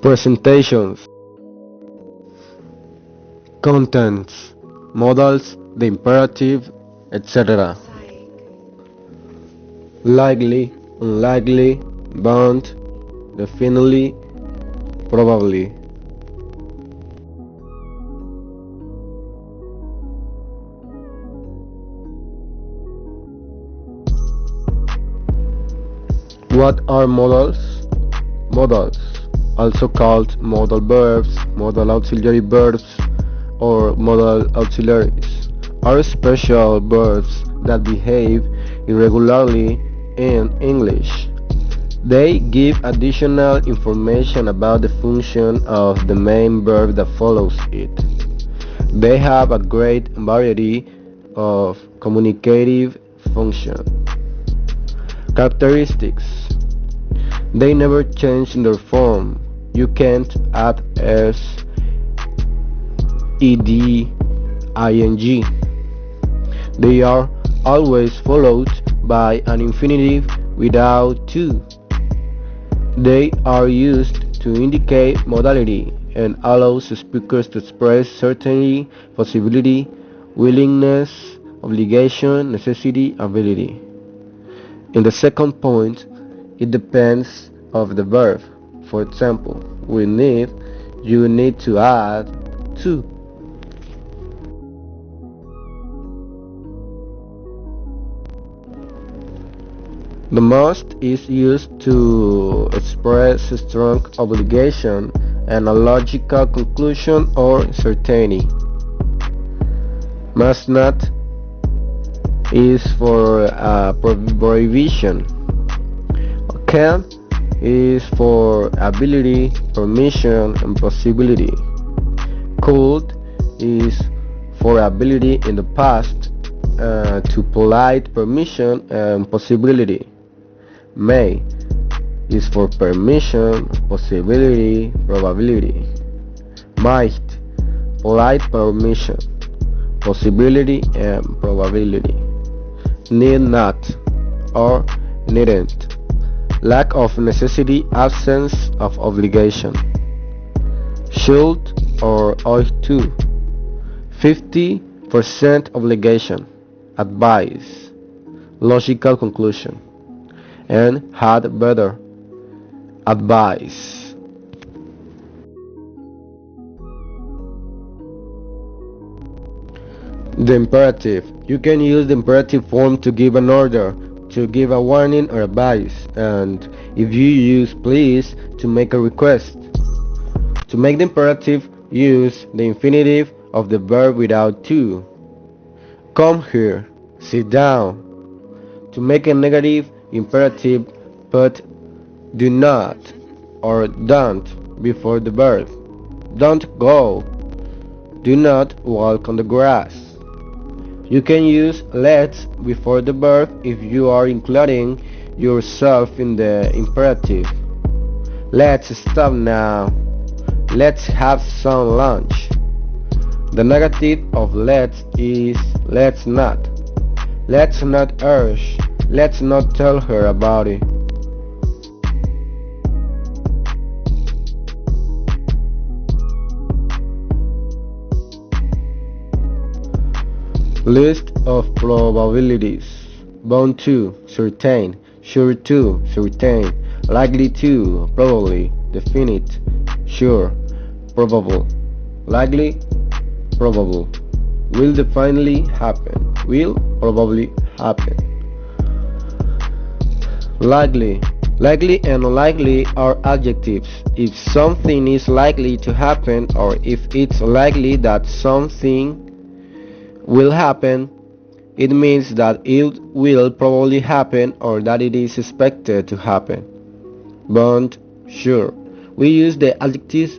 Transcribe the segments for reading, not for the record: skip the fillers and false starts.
Presentations, contents, modals, the imperative, etc. Likely, unlikely, bound, definitely, probably. What are modals? Modals, also called modal verbs, modal auxiliary verbs, or modal auxiliaries, are special verbs that behave irregularly in English. They give additional information about the function of the main verb that follows it. They have a great variety of communicative function. Characteristics: they never change in their form. You can't add s, ed, ing. They are always followed by an infinitive without to. They are used to indicate modality and allows speakers to express certainty, possibility, willingness, obligation, necessity, ability. In the second point, it depends of the verb. For example, we need, you need to add to. The must is used to express a strong obligation and a logical conclusion or certainty. Must not is for a prohibition. Can is for ability, permission, and possibility. Could is for ability in the past to polite permission and possibility. May is for permission, possibility, probability. Might, polite permission, possibility, and probability. Need not or needn't, lack of necessity, absence of obligation. Should or ought to, 50% obligation, advice, logical conclusion, and had better, advice. The imperative. You can use the imperative form to give an order, to give a warning or advice, and if you use please to make a request. To make the imperative, use the infinitive of the verb without to. Come here, sit down. To make a negative imperative, put do not or don't before the verb. Don't go. Do not walk on the grass. You can use let's before the verb if you are including yourself in the imperative. Let's stop now. Let's have some lunch. The negative of let's is let's not. Let's not urge. Let's not tell her about it. List of probabilities. Bound to, certain. Sure to, certain. Likely to, probably. Definite, sure. Probable, likely, probable. Will definitely happen. Will probably happen. Likely. Likely and unlikely are adjectives. If something is likely to happen or if it's likely that something will happen, it means that it will probably happen or that it is expected to happen. Bound, sure. We use the adjectives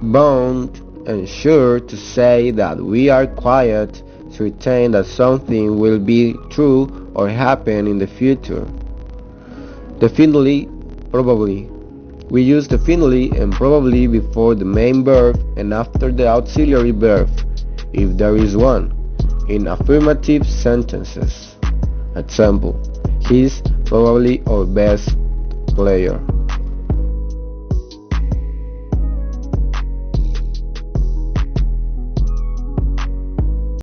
bound and sure to say that we are quite certain that something will be true or happen in the future. Definitely, probably. We use definitely and probably before the main verb and after the auxiliary verb, if there is one, in affirmative sentences. Example: he's probably our best player.